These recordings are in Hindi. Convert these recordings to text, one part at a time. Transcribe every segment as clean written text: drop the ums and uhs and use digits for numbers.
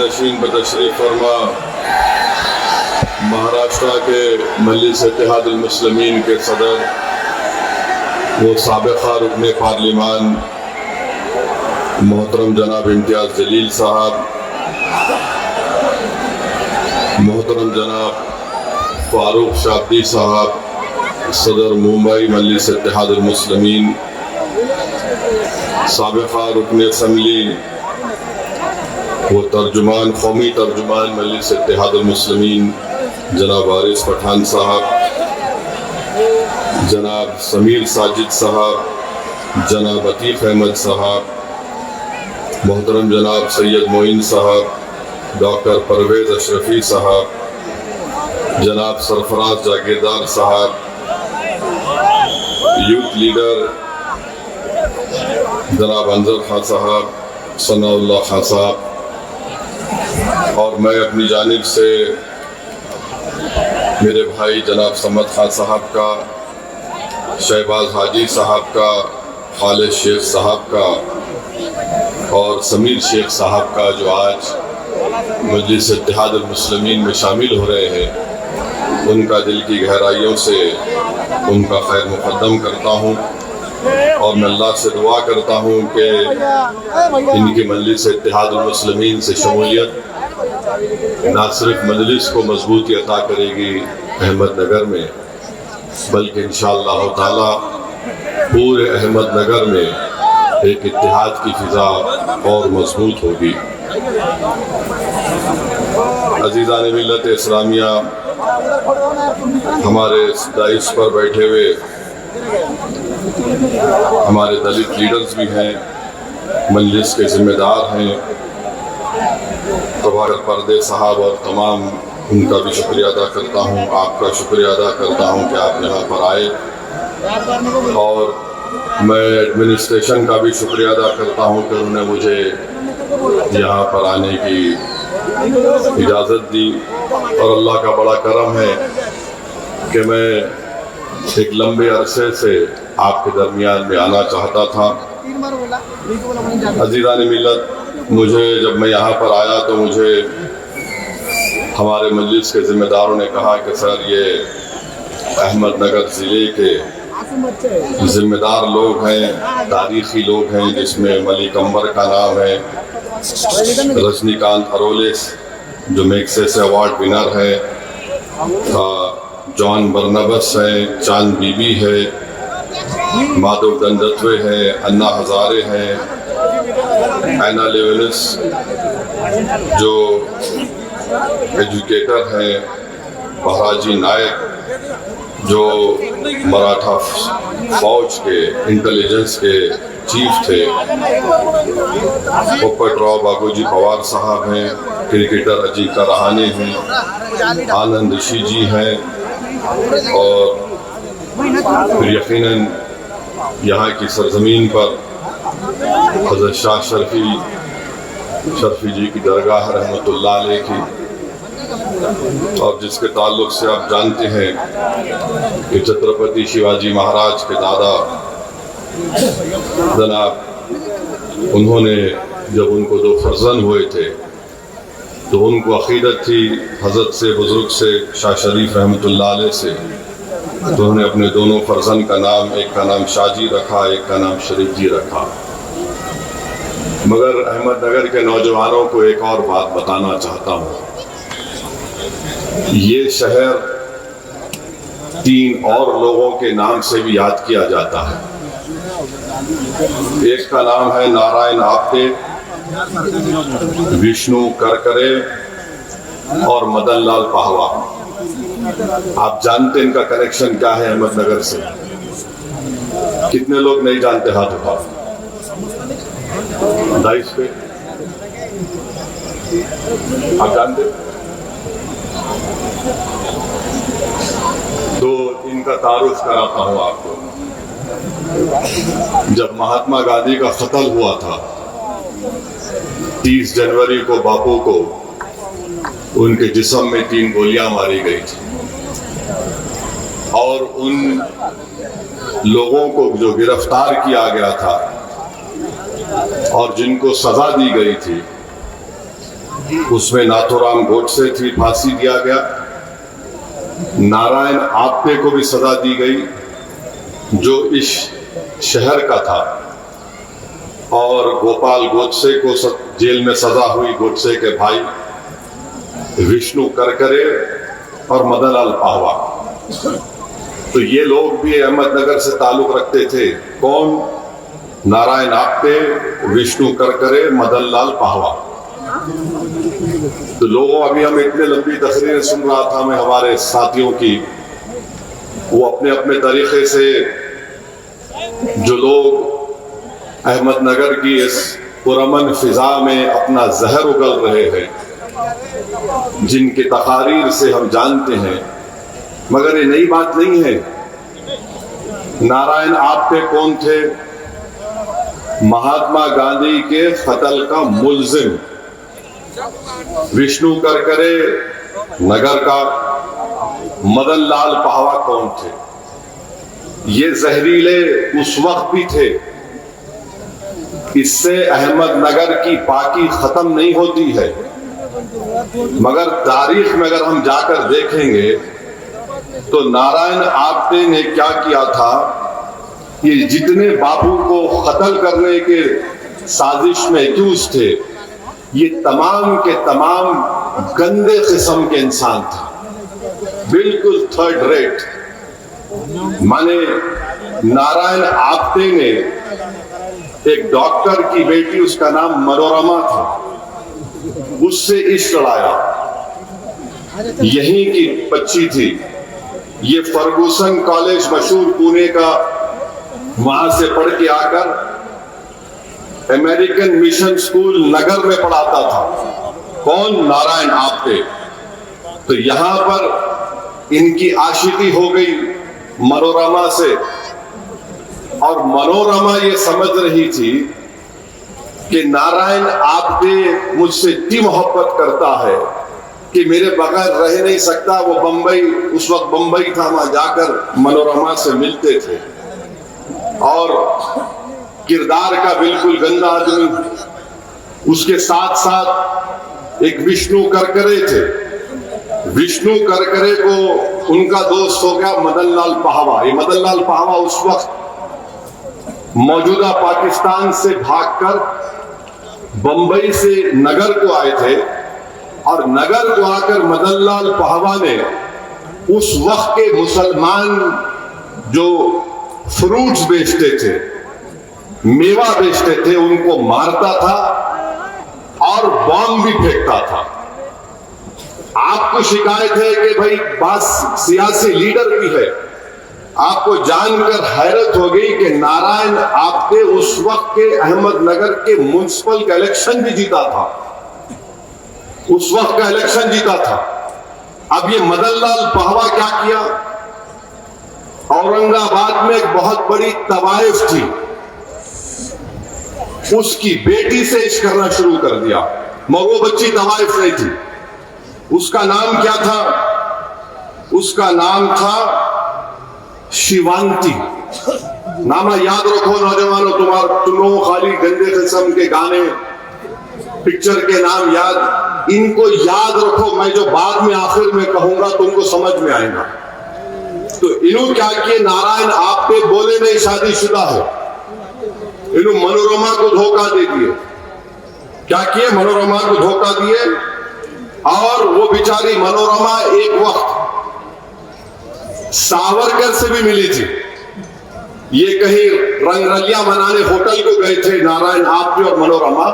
नशीन बतशरीफ फरमा महाराष्ट्र के मजलिस इत्तेहादुल मुस्लिमीन के सदर वो साबिक़ा रुकने पार्लिमान मोहतरम जनाब इम्तियाज़ जलील साहब, मोहतरम जनाब फारूक शाब्दी साहब सदर मुंबई मजलिस इत्तेहादुल मुस्लिमीन, साबिक़ा रुकन असम्बली वो तर्जुमान कौमी तर्जुमान मजलिस इत्तेहादुल मुस्लिमीन जनाब वारिस पठान साहब, जनाब समीर साजिद साहब, जनाब अतीफ़ अहमद साहब, मोहतरम जनाब सैयद मोइन साहब, डॉक्टर परवेज़ अशरफी साहब, जनाब सरफराज जागीरदार साहब, यूथ लीडर जनाब अंजर खान साहब, सनाउल्लाह खान साहब, और मैं अपनी जानिब से मेरे भाई जनाब समद खान साहब का, शहबाज हाजी साहब का, खालिद शेख साहब का और समीर शेख साहब का जो आज मजलिस इत्तेहादुल मुस्लिमीन में शामिल हो रहे हैं, उनका दिल की गहराइयों से उनका खैर मुक़द्दम करता हूँ और मैं अल्लाह से दुआ करता हूँ कि इनकी मजलिस इत्तेहादुल मुस्लिमीन से शमूलियत न सिर्फ मजलिस को मजबूती अता करेगी अहमदनगर में, बल्कि इंशाअल्लाह ताला पूरे अहमदनगर में एक इत्तेहाद की फ़िज़ा और मजबूत होगी। अज़ीज़ान मिल्लत इस्लामिया, हमारे दाइस पर बैठे हुए हमारे दलित लीडर्स भी हैं, मजलिस के ज़िम्मेदार हैं, तबारक पर्दे साहब और तमाम उनका भी शुक्रिया अदा करता हूँ, आपका शुक्रिया अदा करता हूँ कि आप यहाँ पर आए, और मैं एडमिनिस्ट्रेशन का भी शुक्रिया अदा करता हूँ कि उन्होंने मुझे यहाँ पर आने की इजाज़त दी। और अल्लाह का बड़ा करम है कि मैं एक लंबे अरसे से आपके दरमियान में आना चाहता था। अज़ीज़ान मिल्लत, मुझे जब मैं यहाँ पर आया तो मुझे हमारे मजलिस के ज़िम्मेदारों ने कहा कि सर ये अहमदनगर ज़िले के ज़िम्मेदार लोग हैं, तारीख़ी लोग हैं, जिसमें मलिक अंबर का नाम है, रजनीकांत अरोलेस जो मैग्सेसे अवार्ड विनर है, जॉन बर्नबस है, चांद बीबी है, माधव दंडत्वे है, अन्ना हज़ारे हैं, एना लेविनिस जो एजुकेटर हैं, महाराजी नायक जो मराठा फौज के इंटेलिजेंस के चीफ थे, पोपटराव बागोजी पवार साहब हैं, क्रिकेटर अजीता रहाणे हैं, आनंद ऋषि जी हैं, और फिर यकीनन यहाँ की सरजमीन पर हज़रत शाह शर्फी जी की दरगाह रहमतुल्लाह अलैह की, और जिसके ताल्लुक़ से आप जानते हैं कि छत्रपति शिवाजी महाराज के दादा जनाब, उन्होंने जब उनको 2 फर्जंद हुए थे तो उनको अक़ीदत थी हज़रत से बुज़ुर्ग से शाह शरीफ रहमतुल्लाह अलैह से, तो उन्होंने अपने दोनों फर्जंद का नाम, एक का नाम शाहजी रखा, एक का नाम शरीफ जी रखा। मगर अहमदनगर के नौजवानों को एक और बात बताना चाहता हूँ, ये शहर 3 और लोगों के नाम से भी याद किया जाता है। एक का नाम है नारायण आप्टे, विष्णु करकरे और मदन लाल पाहवा। आप जानते हैं इनका कनेक्शन क्या है अहमदनगर से? कितने लोग नहीं जानते? हाथ उठाओ। दाइस पे आप जानते? तो इनका तारुफ कराता हूँ आपको। जब महात्मा गांधी का कत्ल हुआ था 30 जनवरी को, बापू को उनके जिस्म में 3 गोलियां मारी गई थी, और उन लोगों को जो गिरफ्तार किया गया था और जिनको सजा दी गई थी, उसमें नाथूराम गोडसे थी, फांसी दिया गया। नारायण आप्टे को भी सजा दी गई जो इस शहर का था, और गोपाल गोडसे को जेल में सजा हुई। गोडसे के भाई विष्णु करकरे और मदनलाल पाहवा, तो ये लोग भी अहमदनगर से ताल्लुक रखते थे। कौन? नारायण आप्टे, विष्णु करकरे, मदनलाल पाहवा। तो लोगों, अभी हम इतने लंबी तकरीरें सुन रहा था मैं हमारे साथियों की, वो अपने अपने तरीके से जो लोग अहमदनगर की इस पुरअमन फिजा में अपना जहर उगल रहे हैं, जिनकी तकारीर से हम जानते हैं, मगर ये नई बात नहीं है। नारायण आप्टे कौन थे? महात्मा गांधी के कत्ल का मुल्जिम। विष्णु करकरे नगर का। मदनलाल पाहवा कौन थे? ये जहरीले उस वक्त भी थे। इससे अहमदनगर की पाकी खत्म नहीं होती है, मगर तारीख में अगर हम जाकर देखेंगे तो नारायण आप्टे ने क्या किया था, ये जितने बापू को कत्ल करने के साजिश में एक्यूज थे, ये तमाम के तमाम गंदे किस्म के इंसान थे, बिल्कुल थर्ड रेट। माने नारायण आप्टे ने एक डॉक्टर की बेटी, उसका नाम मनोरमा था, उससे इश्क लड़ाया। यहीं की बच्ची थी, ये फर्गूसन कॉलेज मशहूर पुणे का, वहां से पढ़ के आकर अमेरिकन मिशन स्कूल नगर में पढ़ाता था। कौन? नारायण आप्टे। तो यहां पर इनकी आशिकी हो गई मनोरमा से, और मनोरमा ये समझ रही थी कि नारायण आप्टे मुझसे इतनी मोहब्बत करता है कि मेरे बगैर रह नहीं सकता। वो बंबई, उस वक्त बंबई था, वहां जाकर मनोरमा से मिलते थे, और किरदार का बिल्कुल गंदा आदमी। उसके साथ साथ एक विष्णु करकरे थे। विष्णु करकरे को उनका दोस्त हो गया मदनलाल पाहवा। ये मदनलाल पाहवा उस वक्त मौजूदा पाकिस्तान से भागकर बंबई से नगर को आए थे, और नगर को आकर मदनलाल पाहवा ने उस वक्त के मुसलमान जो फ्रूट्स बेचते थे, मेवा बेचते थे, उनको मारता था और बॉम्ब भी फेंकता था। आपको शिकायत है कि भाई बास सियासी लीडर भी है। आपको जानकर हैरत हो गई कि नारायण आप्टे उस वक्त के अहमदनगर के म्युनिसिपल का इलेक्शन भी जीता था, उस वक्त का इलेक्शन जीता था। अब ये मदनलाल पाहवा क्या किया, औरंगाबाद में एक बहुत बड़ी तवाइफ थी, उसकी बेटी से इश्क करना शुरू कर दिया। मगर वो बच्ची तवाइफ नहीं थी। उसका नाम क्या था? उसका नाम था शिवांती। नाम याद रखो नौजवानों, तुम लोगों खाली गंदे किस्म के गाने, पिक्चर के नाम याद, इनको याद रखो। मैं जो बाद में आखिर में कहूंगा तुमको समझ में आएगा। तो इन्हों क्या किए, नारायण आप्टे बोले नहीं शादीशुदा है, इन्हों मनोरमा को धोखा दे दिए। क्या किए? मनोरमा को धोखा दिए, और वो बेचारी मनोरमा एक वक्त सावरकर से भी मिली थी। ये कहीं रंगरलिया मनाने होटल को गए थे नारायण आप्टे और मनोरमा,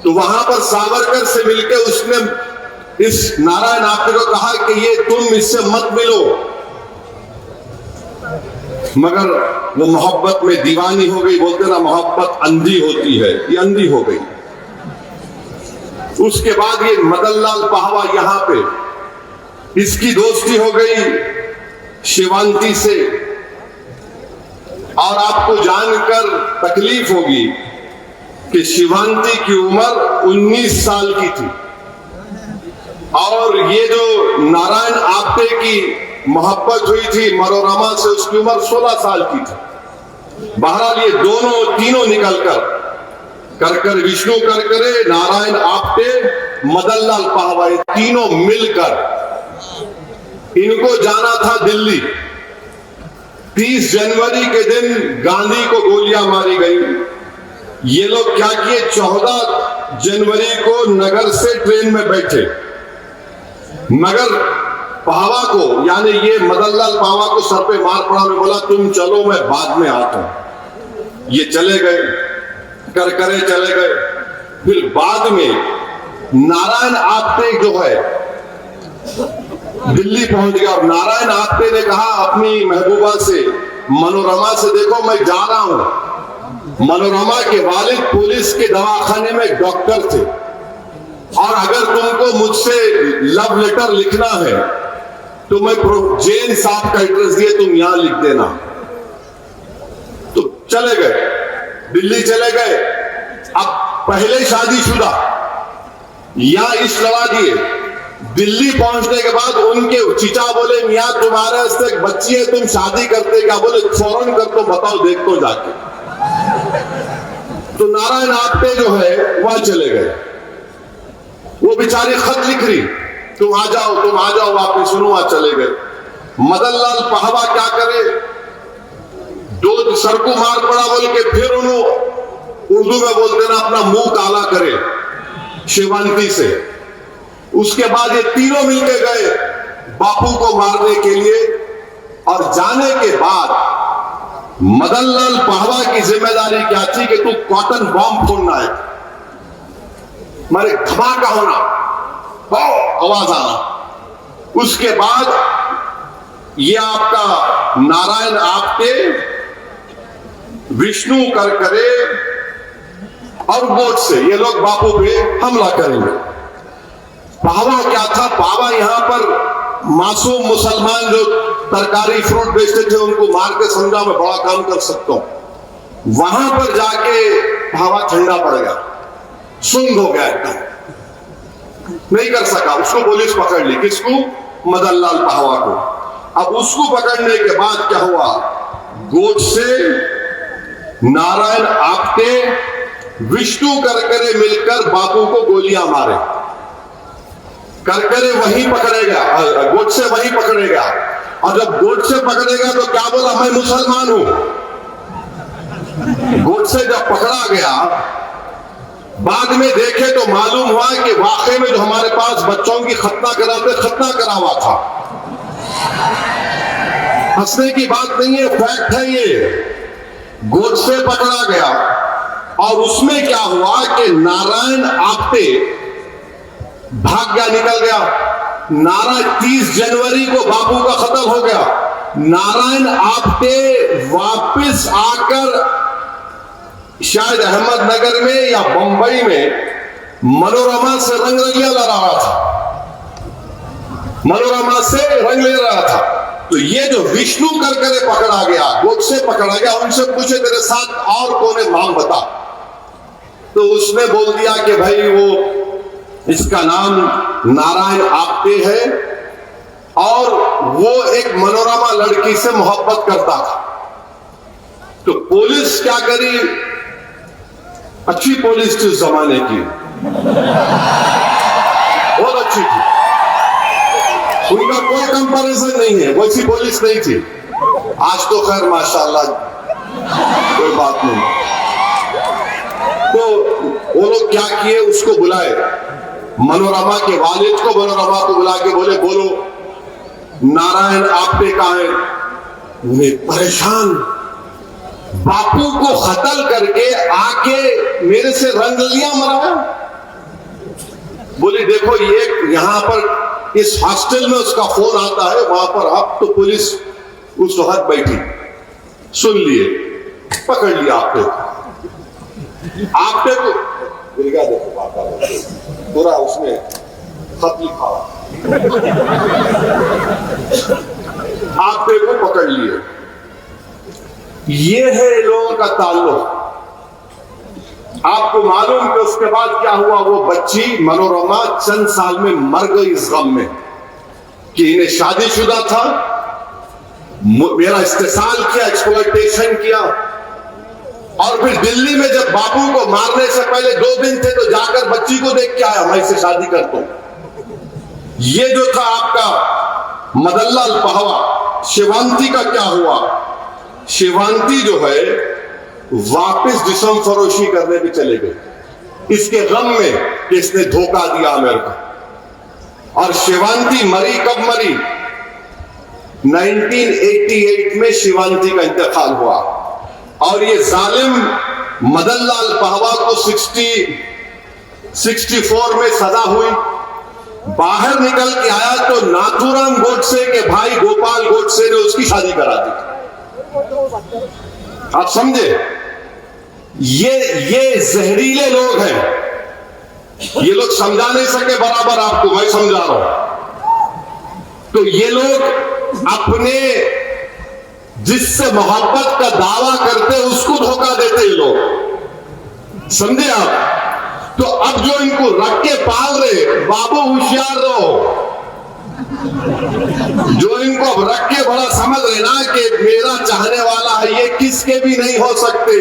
तो वहां पर सावरकर से मिलकर उसने इस नारायण आप्टे को कहा कि ये तुम इससे मत मिलो, मगर वो मोहब्बत में दीवानी हो गई। बोलते ना मोहब्बत अंधी होती है, ये अंधी हो गई। उसके बाद ये मदनलाल पाहवा यहां पे इसकी दोस्ती हो गई शिवांती से, और आपको जानकर तकलीफ होगी कि शिवांती की उम्र 19 साल की थी, और ये जो नारायण आप्टे की मोहब्बत हुई थी मनोरमा से, उसकी उम्र 16 साल की थी। बहरहाल ये दोनों तीनों निकलकर करकर विष्णु करकरे, नारायण आप्टे मदन लाल पाहवा, ये तीनों मिलकर इनको जाना था दिल्ली। 30 जनवरी के दिन गांधी को गोलियां मारी गई। ये लोग क्या किए, 14 जनवरी को नगर से ट्रेन में बैठे, मगर पाहवा को, यानी ये मदन लाल पाहवा को सर पे मार पड़ा। मैं बोला तुम चलो, मैं बाद में आता हूं। ये चले गए, करकरे चले गए। फिर बाद में नारायण आप्टे जो है दिल्ली पहुंच गया, और नारायण आप्टे ने कहा अपनी महबूबा से, मनोरमा से, देखो मैं जा रहा हूं। मनोरमा के वालिद पुलिस के दवाखाने में डॉक्टर थे, और अगर तुमको मुझसे लव लेटर लिखना है तो मैं जैन साहब का एड्रेस दिए, तुम यहां लिख देना। तो चले गए, दिल्ली चले गए। अब पहले शादीशुदा यहां इश्क लड़ा दिए। दिल्ली पहुंचने के बाद उनके चीचा बोले, मियां तुम्हारे से एक बच्ची है, तुम शादी करते क्या? बोले फौरन कर दो, बताओ देख तो जाके। तो नारायण आप्टे जो है वहां चले गए। वो बेचारी खत लिख रही, तुम आ जाओ वापिस। सुनो, वहां चले गए। मदन लाल पाहवा क्या करे, दो सर को मार पड़ा बोल के फिर उन्होंने उर्दू में बोलते ना अपना मुंह काला करे शिवांती से। उसके बाद ये तीनों मिलके गए बापू को मारने के लिए, और जाने के बाद मदन लाल पाहवा की जिम्मेदारी क्या थी कि तू कॉटन बॉम्ब फोड़ना है, मारे धमाका होना, आवाज आना। उसके बाद ये आपका नारायण आप्टे, विष्णु करकरे और गोडसे, ये लोग बापू पे हमला करेंगे। पाहवा क्या था, पाहवा यहां पर मासूम मुसलमान जो तरकारी फ्रूट बेचते थे उनको मार के समझा मैं बड़ा काम कर सकता हूं। वहां पर जाके पाहवा ठंडा पड़ गया, सुंग हो गया, एकदम नहीं कर सका। उसको पुलिस पकड़ ली, किसको? मदन लाल पाहवा को। अब उसको पकड़ने के बाद क्या हुआ, गोडसे, नारायण आप्टे, विष्णु करकरे मिलकर बापू को गोलियां मारे। करकरे वहीं पकड़ेगा, गोडसे वहीं पकड़ेगा, और जब गोडसे पकड़ेगा तो क्या बोला, मैं मुसलमान हूं। गोडसे जब पकड़ा गया, बाद में देखे तो मालूम हुआ कि वाकई में जो हमारे पास बच्चों की खतना करा हुआ था। हंसने की बात नहीं है, फैक्ट है ये। गोडसे पकड़ा गया, और उसमें क्या हुआ कि नारायण आप्टे भाग गया, निकल गया। 30 जनवरी को बापू का कत्ल हो गया। नारायण आप्टे वापस आकर शायद अहमदनगर में या बंबई में मनोरमा से रंग ले रहा था, मनोरमा से रंग ले रहा था। तो ये जो विष्णु करकरे पकड़ा गया, गोडसे पकड़ा गया, उनसे पूछे तेरे साथ और कौन है, नाम बता। तो उसने बोल दिया कि भाई वो, इसका नाम नारायण आप्टे है, और वो एक मनोरमा लड़की से मोहब्बत करता था। तो पुलिस क्या करी, अच्छी पुलिस थी उस जमाने की, बहुत अच्छी थी, उनका कोई कंपैरिजन नहीं है, वैसी पुलिस नहीं थी। आज तो खैर माशाल्लाह कोई बात नहीं। तो वो लोग क्या किए, उसको बुलाए, मनोरमा के वालिद को, मनोरमा को बुला के बोले, बोलो नारायण आप्टे कहां है? उन्हें परेशान, बापू को कत्ल करके आके मेरे से रंग लिया मरा। बोले देखो, ये यहां पर इस हॉस्टल में उसका फोन आता है, वहां पर अब तो पुलिस उस वक्त बैठी, सुन लिए, पकड़ लिया आप्टे को। देखो पूरा उसमें खत लिखा, आप्टे को पकड़ लिए। ये है लोगों का ताल्लुक। आपको मालूम कि उसके बाद क्या हुआ, वो बच्ची मनोरमा चंद साल में मर गई इस गम में कि इन्हें शादीशुदा था, मेरा इस्तेसाल किया, एक्सप्लॉयटेशन किया, और फिर दिल्ली में जब बापू को मारने से पहले 2 दिन थे तो जाकर बच्ची को देख के आया, मैं इससे शादी करता हूं। ये जो था आपका मदनलाल पहवा, शिवांती का क्या हुआ? शिवांती जो है वापस जिस्म फरोशी करने भी चले गए, इसके गम में कि इसने धोखा दिया अमेरिका। और शिवांती मरी कब मरी? 1988 में शिवांती का इंतकाल हुआ। और ये जालिम मदनलाल पहवा को 64 में सजा हुई। बाहर निकल के आया तो नाथूराम गोडसे के भाई गोपाल गोडसे ने उसकी शादी करा दी। आप समझे? ये जहरीले लोग हैं। ये लोग समझा नहीं सके बराबर, आपको मैं समझा रहा हूं। तो ये लोग अपने जिससे मोहब्बत का दावा करते उसको धोखा देते ये लोग, समझे आप? तो अब जो इनको रख के पाल रहे, बाबू होशियार रहो, जो इनको अब रख के बड़ा समझ रहे ना कि मेरा चाहने वाला है, ये किसके भी नहीं हो सकते।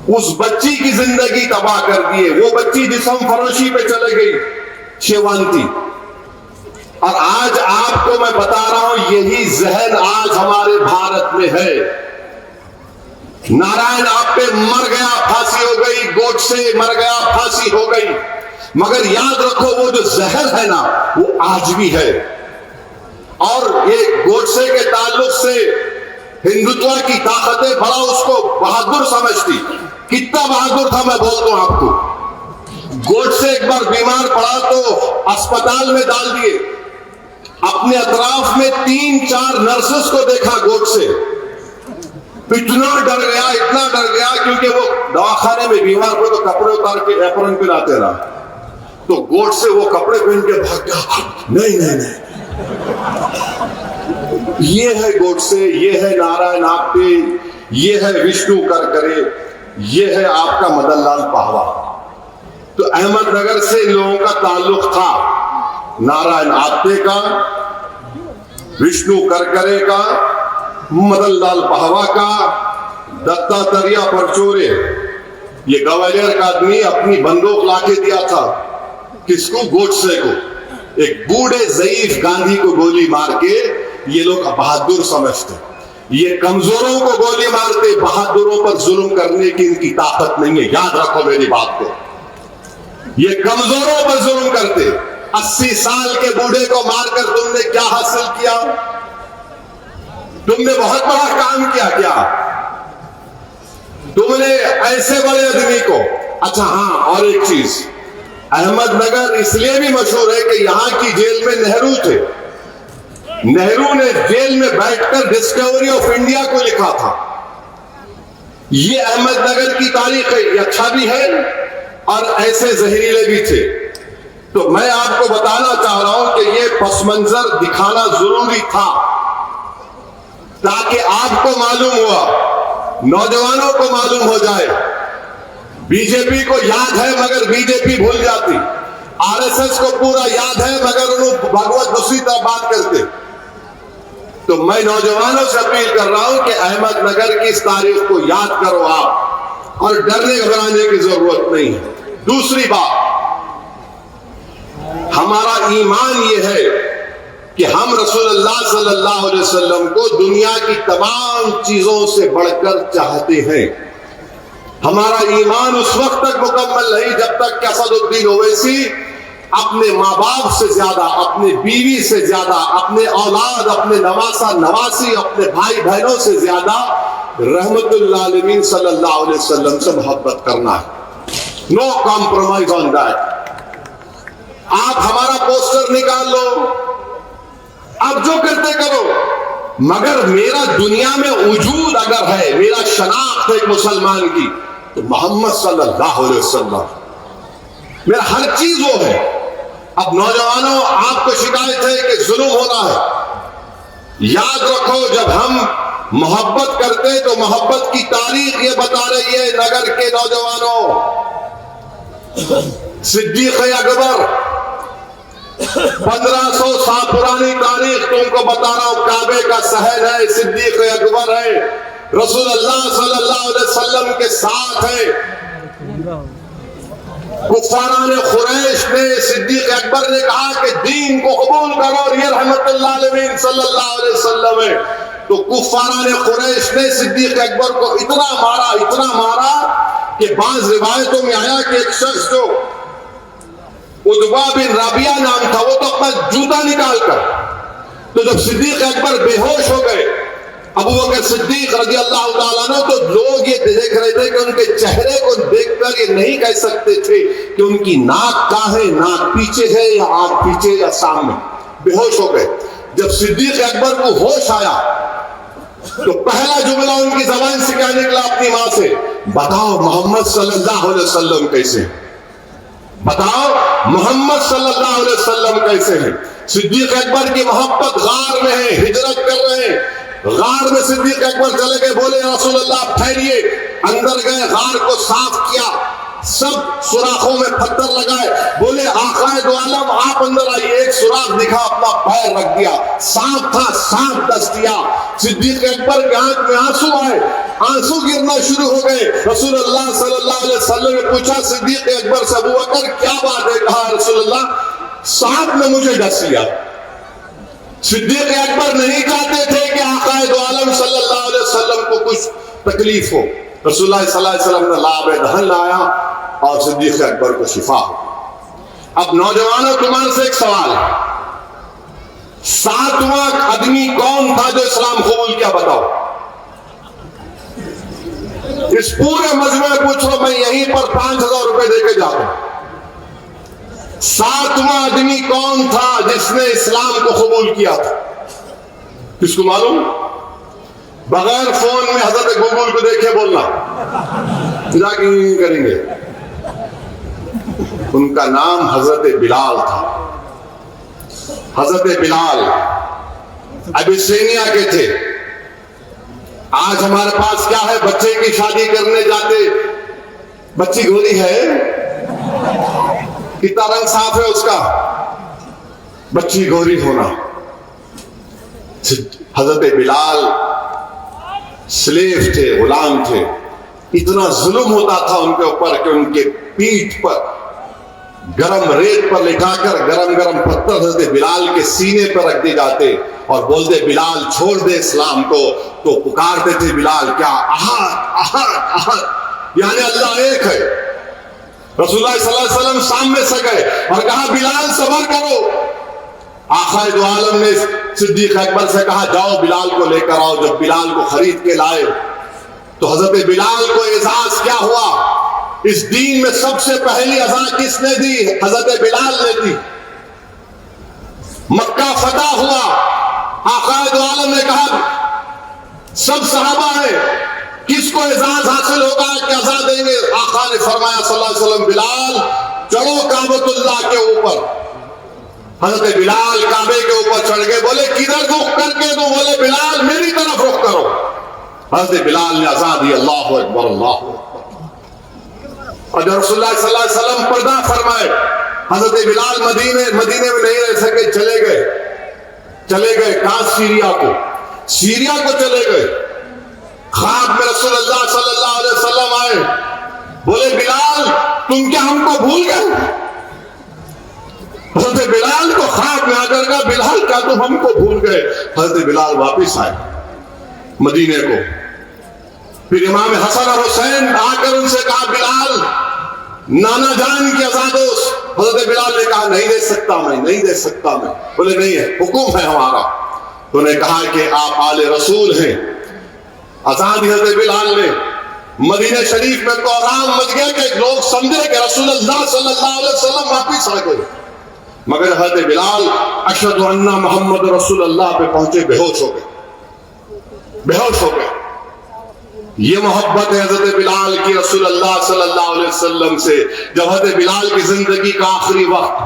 उस बच्ची की जिंदगी तबाह कर दिए। वो बच्ची जिस्म फरोशी पे चले गई, शिवांती। और आज आपको मैं बता रहा हूं, यही जहन आज हमारे भारत में है। नारायण आप्टे मर गया, फांसी हो गई, गोडसे मर गया, फांसी हो गई। मगर याद रखो वो जो जहर है ना, वो आज भी है। और ये गोडसे के ताल्लुक से हिंदुत्व की ताकतें बड़ा उसको बहादुर समझती। कितना बहादुर था मैं बोलता हूं आपको। गोडसे एक बार बीमार पड़ा तो अस्पताल में डाल दिए। अपने अतराफ में 3-4 नर्सेस को देखा गोडसे, इतना डर गया क्योंकि वो दवाखाने में बीमार को तो कपड़े उतार के एप्रन पहनाते रहा। तो गोडसे वो कपड़े पहन के भाग गया। नहीं, ये है गोडसे, ये है नारायण आप्टे, ये है विष्णु करकरे, ये है आपका मदनलाल पहवा। तो अहमदनगर से इन लोगों का ताल्लुक था, नारायण आप्टे का, विष्णु करकरे का, मदनलाल पहवा का, दत्तात्रेय परचूरे। ये ग्वालियर का आदमी अपनी बंदूक लाके दिया था किसको? गोडसे को। एक बूढ़े ज़ईफ गांधी को गोली मार के ये लोग बहादुर समझते। ये कमजोरों को गोली मारते, बहादुरों पर जुल्म करने की इनकी ताकत नहीं है। याद रखो मेरी बात को। ये कमजोरों पर जुल्म करते। 80 साल के बूढ़े को मारकर तुमने क्या हासिल किया? तुमने बहुत बड़ा काम किया क्या? तुमने ऐसे बड़े आदमी को। अच्छा हाँ, और एक चीज, अहमदनगर इसलिए भी मशहूर है कि यहां की जेल में नेहरू थे। नेहरू ने जेल में बैठकर डिस्कवरी ऑफ इंडिया को लिखा था। ये अहमदनगर की तारीख है, ये अच्छा भी है और ऐसे जहरीले भी थे। तो मैं आपको बताना चाह रहा हूं कि ये पस मंजर दिखाना जरूरी था ताकि आपको मालूम हुआ, नौजवानों को मालूम हो जाए। बीजेपी को याद है मगर बीजेपी भूल जाती, आरएसएस को पूरा याद है मगर उन्होंने भगवत दूसरी तरह बात करते। तो मैं नौजवानों से अपील कर रहा हूं कि अहमदनगर की इस तारीख को याद करो आप, और डरने घबराने की जरूरत नहीं है। दूसरी बात, हमारा ईमान यह है कि हम रसूलुल्लाह सल्लल्लाहु अलैहि वसल्लम को दुनिया की तमाम चीजों से बढ़कर चाहते हैं। हमारा ईमान उस वक्त तक मुकम्मल नहीं जब तक कि असदुद्दीन ओवैसी अपने माँ बाप से ज्यादा, अपने बीवी से ज्यादा, अपने औलाद, अपने नवासा नवासी, अपने भाई बहनों से ज्यादा रहमतुल्लिल आलमीन सल्लल्लाहु अलैहि वसल्लम से मोहब्बत करना है। No compromise on that. आप हमारा पोस्टर निकाल लो, आप जो करते करो, मगर मेरा दुनिया में वजूद अगर है, मेरा शनाख्त है एक मुसलमान की, तो मोहम्मद सल्लल्लाहु अलैहि वसल्लम मेरा हर चीज वो है। अब नौजवानों, आपको शिकायत है कि जुल्म हो रहा है। याद रखो, जब हम मोहब्बत करते तो मोहब्बत की तारीख ये बता रही है नगर के नौजवानों। सिद्दीक अकबर 1500 साल पुरानी तारीख तुमको बता रहा हूं। काबे का सहन है, सिद्दीक अकबर है, रसूल अल्लाह सल्लल्लाहु अलैहि वसल्लम के साथ है। कुफारान खुरैश ने, सिद्दीक अकबर ने कहा कि दीन को कबूल करो और ये रहमतुल्लाह अलैहि सल्लल्लाहु अलैहि वसल्लम है। तो कुफारान खुरैश ने सिद्दीक अकबर को इतना मारा कि बाज़ रिवायतों में आया कि एक शख्स जो उद्बा बिन राबिया नाम था, वो तो अपना जूता निकाल कर, तो जब सिद्दीक अकबर बेहोश हो गए, अबू बकर सिद्दीक रज़ी अल्लाह ताला अन्हु, तो लोग ये देख रहे थे कि उनके चेहरे को देखकर ये नहीं कह सकते थे कि उनकी नाक कहाँ है, नाक पीछे है या आंख पीछे या सामने। बेहोश हो गए। जब सिद्दीक अकबर को होश आया तो पहला जुमला उनकी जबान से क्या निकला अपनी मां से, बताओ मोहम्मद सल्लल्लाहु अलैहि वसल्लम कैसे, बताओ मोहम्मद सल्लल्लाहु अलैहि वसल्लम कैसे हैं। सिद्दीक अकबर की मोहब्बत गार में है, हिजरत कर रहे हैं। गार में सिद्दीक अकबर चले गए, बोले रसूल अल्लाह ठहरिए। अंदर गए, गार को साफ किया, सब सुराखों में पत्थर लगाए, बोले आकाए दो आलम आप अंदर आइए। एक सुराख दिखा, अपना पैर रख दिया, सांप था, सांप दस दिया। सिद्दीक अकबर के आंख में आंसू आए, आंसू गिरना शुरू हो गए। रसूल अल्लाह सल्लल्लाहु अलैहि वसल्लम ने पूछा सिद्दीक अकबर से, अबू बकर क्या बात है? कहा रसूल अल्लाह सांप ने मुझे डस लिया। सिद्दीक अकबर नहीं चाहते थे कि आकाए दो आलम सल्लल्लाहु अलैहि वसल्लम को कुछ तकलीफ हो। रसूलुल्लाह सल्लल्लाहु अलैहि वसल्लम ने लाब दहन लाया और सिद्दीक अकबर को शिफा हो। अब नौजवानों तुम्हारे से एक सवाल है, 7वां आदमी कौन था जो इस्लाम कबूल किया? बताओ। इस पूरे मजमे में पूछो, मैं यहीं पर 5,000 रुपए देके जाता हूं। 7वां आदमी कौन था जिसने इस्लाम को कबूल किया था? किसको मालूम? बगैर फोन में हजरत गूगल को देखे बोलना, जाके करेंगे। उनका नाम हजरत बिलाल था। हजरत बिलाल अबिसिनिया के थे। आज हमारे पास क्या है, बच्चे की शादी करने जाते, बच्ची गोरी है, कितना रंग साफ है उसका, बच्ची गोरी होना। हजरत बिलाल स्लेव थे, गुलाम थे। इतना जुल्म होता था उनके ऊपर कि उनके पीठ पर गरम रेत पर लिटाकर गरम गरम पत्थर हजरत बिलाल के सीने पर रख दिए जाते और बोलते बिलाल छोड़ दे इस्लाम को। तो पुकारते थे बिलाल क्या, अहद अहद अहद, यानी अल्लाह एक है। रसूलुल्लाह सल्लल्लाहु अलैहि वसल्लम सामने से गए और कहा बिलाल सबर करो। आकाए दो आलम ने सिद्दीक अकबर से कहा जाओ बिलाल को लेकर आओ। जब बिलाल को खरीद के लाए तो हजरत बिलाल को एजाज क्या हुआ, इस दीन में सबसे पहली अज़ान किसने दी? हजरत बिलाल ने दी। मक्का फतह हुआ, आकाए दो आलम ने कहा सब सहाबा है, किसको एजाज हासिल होगा कि अज़ान देंगे? आका ने फरमाया सल्लल्लाहु अलैहि वसल्लम बिलाल चढ़ो काबतुल्लाह के ऊपर। हजरत बिलाल काबे के ऊपर चढ़ गए, बोले किधर रुख करके? तो बोले बिलाल मेरी तरफ रुख करो। हजरत बिलाल ने अज़ान दी, अल्लाहु अकबर अल्लाहु अकबर। और जब रसूलुल्लाह सल्लल्लाहु अलैहि वसल्लम पर्दा फरमाए, हजरत बिलाल मदीने में नहीं रह सके, चले गए कहां? सीरिया को चले गए। ख्वाब में रसूलुल्लाह सल्लल्लाहु अलैहि वसल्लम आए, बोले बिलाल तुम क्या हमको भूल गए? हजरत बिलाल को ख्वाब में आकर कहा बिलाल क्या तुम हमको भूल गए? हजरत बिलाल वापिस आए मदीने को। फिर इमाम हसन और हुसैन आकर उनसे कहा बिलाल नाना जान की अज़ान दो। हजरत बिलाल ने कहा नहीं दे सकता मैं। बोले नहीं है, हुक्म है हमारा। तो उन्होंने कहा कि आप आले रसूल हैं। अज़ान दी हजरत बिलाल ने। मदीने शरीफ में कोहराम मच गया कि लोग समझे कि रसूलुल्लाह सल्लल्लाहु अलैहि वसल्लम वापिस आ गए। मगर हजरत बिलाल अशहदु अन्ना मोहम्मद रसूलुल्लाह पे पहुंचे, बेहोश हो गए। ये मोहब्बत है हजरत बिलाल की रसूलुल्लाह सल्लल्लाहु अलैहि वसल्लम से। जब हजरत बिलाल की जिंदगी का आखिरी वक्त,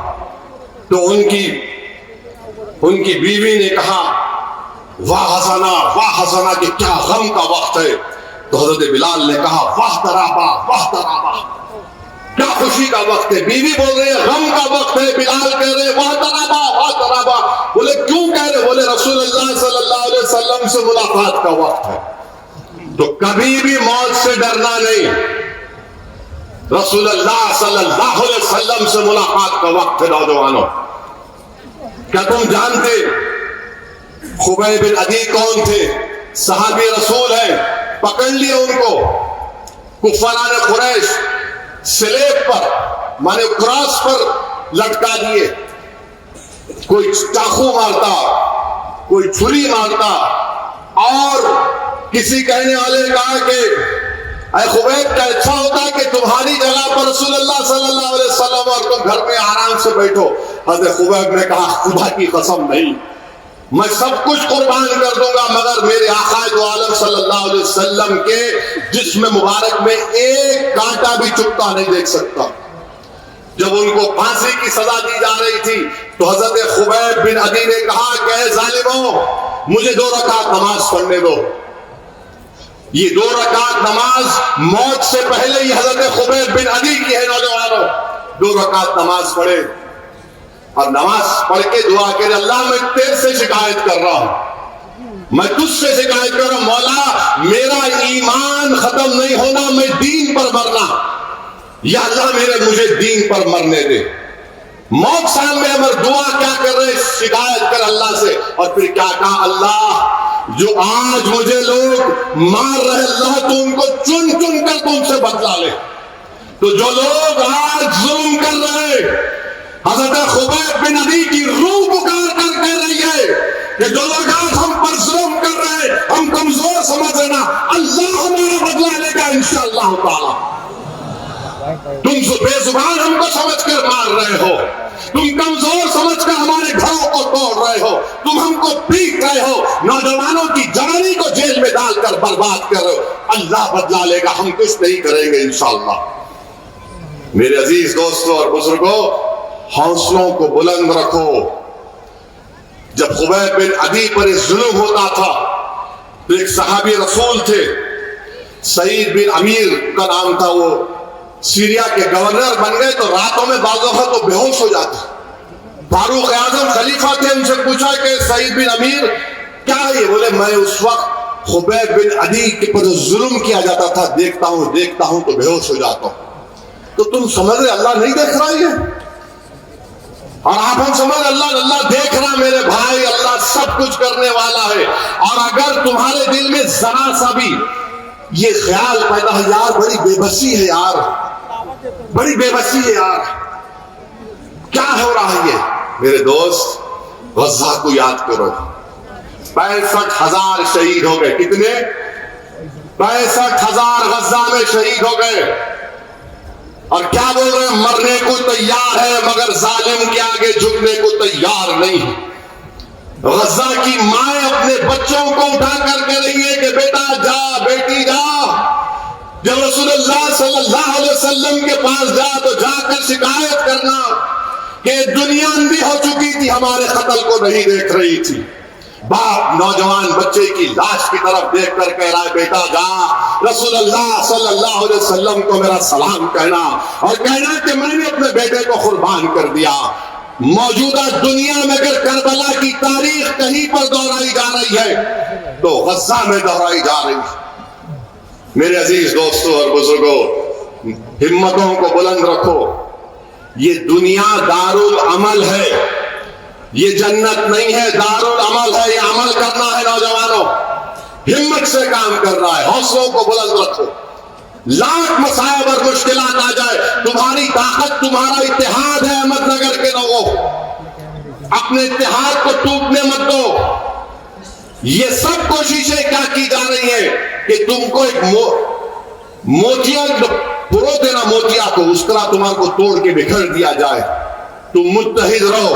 तो उनकी बीवी ने कहा वाह हसना कि क्या गम का वक्त है। तो हजरत बिलाल ने कहा वाह तराबा, क्या खुशी का वक्त है। बीवी बोल रही है गम का वक्त है, बिलाल कह रहे वाह तराबा। बोले क्यों कह रहे? बोले रसूलुल्लाह सल्लल्लाहु अलैहि वसल्लम से मुलाकात का वक्त है। तो कभी भी मौत से डरना नहीं। रसूलुल्लाह सल्लल्लाहु अलैहि वसल्लम से मुलाकात का वक्त है नौजवानों। क्या तुम जानते खुबैब बिन अदी कौन थे? सहाबी रसूल है। पकड़ लिए उनको कुफारान कुरैश स्लेब पर माने क्रॉस पर लटका दिए। कोई चाकू मारता, कोई छुरी मारता, और किसी कहने वाले ने कहा कि अरे खुबैब का अच्छा होता है कि तुम्हारी जगह पर रसूलुल्लाह सल्लल्लाहु अलैहि वसल्लम और तुम घर में आराम से बैठो। हज़रत खुबैब ने कहा खुदा की कसम नहीं, मैं सब कुछ कुर्बान कर दूंगा मगर मेरे आका दो आलम सल्लल्लाहु अलैहि वसल्लम के जिस्म मुबारक में एक कांटा भी चुभता नहीं देख सकता। जब उनको फांसी की सजा दी जा रही थी तो हजरत खुबैब बिन अदी ने कहा कि जालिमों, मुझे 2 रकात नमाज पढ़ने दो। ये 2 रकात नमाज मौत से पहले ही हजरत खुबैब बिन अदी की है। नौजवानों 2 रकात नमाज पढ़े और नमाज पढ़ के दुआ करे, अल्लाह मैं तेरे से शिकायत कर रहा हूं, मैं तुझसे शिकायत कर रहा हूं मौला, मेरा ईमान खत्म नहीं होना, मैं दीन पर मरना, या अल्लाह मुझे दीन पर मरने दे। मौत सामने अमर दुआ क्या कर रहे, शिकायत कर अल्लाह से। और फिर क्या कहा, अल्लाह जो आज मुझे लोग मार रहे, अल्लाह तू उनको चुन चुन कर तुमसे बदला ले। तो जो लोग आज जुल्म कर रहे, हज़रत खुबैब बिन अदी की रूह पुकार कर कह रही है कि जो लोग आज हम पर जुल्म कर रहे, हम कमजोर समझ लेना, अल्लाह हमारा बदला लेगा इंशाअल्लाह ताला। तुम बेजुबान हमको समझ कर मार रहे हो, तुम कमजोर समझकर हमारे घरों को तोड़ रहे हो, तुम हमको पीट रहे हो, नौजवानों की जवानी को जेल में डालकर बर्बाद कर रहे हो, अल्लाह बदला लेगा, हम कुछ नहीं करेंगे इंशाअल्लाह। मेरे अजीज दोस्तों और बुजुर्गों, हौसलों को बुलंद रखो। जब खुबैब बिन अदी पर जुल्म होता था तो एक सहाबी रसूल थे, सईद बिन अमीर का नाम था, वो सीरिया के गवर्नर बन गए। तो रातों में बाज़ वक़्त तो बेहोश हो जाते। फारूक आजम खलीफा थे, उनसे पूछा कि सईद बिन अमीर क्या है? बोले मैं उस वक्त खुबैब बिन अदी के पर जुल्म किया जाता था, देखता हूं तो बेहोश हो जाता हूं। तो तुम समझ रहे अल्लाह नहीं देख रहा है? और आप हम समझ अल्लाह देख रहा मेरे भाई, अल्लाह सब कुछ करने वाला है। और अगर तुम्हारे दिल में जरा सा भी ये ख्याल पैदा है, यार बड़ी बेबसी है यार, बड़ी बेबसी है यार, क्या हो रहा है ये? मेरे दोस्त, गज़ा को याद करो, 65,000 शहीद हो गए। कितने? 65,000 गज़ा में शहीद हो गए। और क्या बोल रहे हैं? मरने को तैयार है मगर जालिम के आगे झुकने को तैयार नहीं। गज़ा की माए अपने बच्चों को उठा कर कह रही है कि बेटा जा, बेटी जा। जब रसूलुल्लाह सल्लल्लाहु अलैहि वसल्लम के पास जा तो जाकर शिकायत करना कि दुनिया अंधी हो चुकी थी, हमारे कत्ल को नहीं देख रही थी। बाप नौजवान बच्चे की लाश की तरफ देखकर कह रहा है बेटा जा, रसूलुल्लाह सल्लल्लाहु अलैहि वसल्लम को मेरा सलाम कहना और कहना कि मैंने अपने बेटे को कुर्बान कर दिया। मौजूदा दुनिया में अगर करबला की तारीख कहीं पर दोहराई जा रही है तो गज़ा में दोहराई जा रही है। मेरे अजीज दोस्तों और बुजुर्गों, हिम्मतों को बुलंद रखो। ये दुनिया दारुल अमल है, ये जन्नत नहीं है, दारुल अमल है। ये अमल करना है नौजवानों, हिम्मत से काम करना है। हौसलों को बुलंद रखो। लाख मसाइब और मुश्किलात आ जाए, तुम्हारी ताकत तुम्हारा इत्तेहाद है। अहमदनगर के लोगों, अपने इत्तेहाद को टूटने मत दो। ये सब कोशिशें क्या की जा रही है कि तुमको एक मोतिया पुरो देना, मोतिया को उस तरह तुम्हारे को तोड़ के बिखर दिया जाए। तुम मुत्तहिद रहो,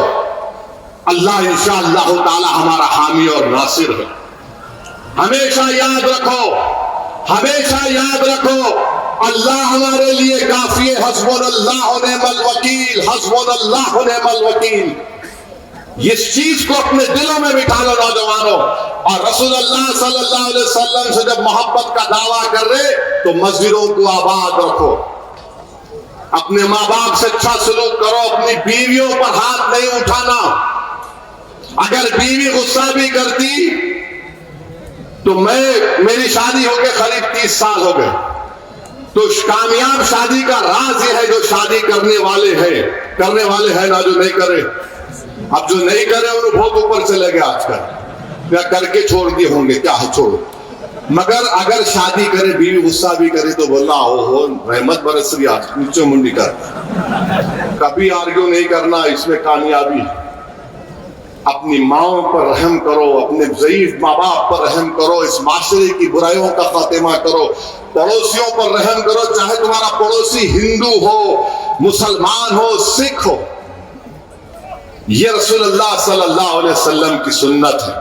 अल्लाह इंशाअल्लाह ताला हमारा हामी और नासिर है। हमेशा याद रखो, हमेशा याद रखो, अल्लाह हमारे लिए काफी है। हस्बुनल्लाहु निअमल वकील, हस्बुनल्लाहु निअमल वकील। इस चीज को अपने दिलों में बिठा लो नौजवानों। और रसूलुल्लाह सल्लल्लाहु अलैहि वसल्लम से जब मोहब्बत का दावा कर रहे तो मस्जिदों को आबाद रखो, अपने माँ बाप से अच्छा सलूक करो, अपनी बीवियों पर हाथ नहीं उठाना। अगर बीवी गुस्सा भी करती तो मेरी शादी हो गई करीब 30 साल हो गए। तो कामयाब शादी का राज ये है, जो शादी करने वाले हैं ना, जो नहीं करे। अब जो नहीं करे उन्हें बहुत ऊपर चले गए आजकल, या करके छोड़ दिए होंगे, क्या है छोड़ो। मगर अगर शादी करे, बीवी गुस्सा भी करे तो बोलना हो रहमत बरस रही, आज नीचे मुंडी कर, कभी आर्ग्यू नहीं करना, इसमें कामयाबी है। अपनी माओं पर रहम करो, अपने ज़ईफ माँ बाप पर रहम करो, इस माशरे की बुराइयों का खात्मा करो, पड़ोसियों पर रहम करो, चाहे तुम्हारा पड़ोसी हिंदू हो, मुसलमान हो, सिख हो। ये रसूलुल्लाह सल्लल्लाहु अलैहि वसल्लम की सुन्नत है।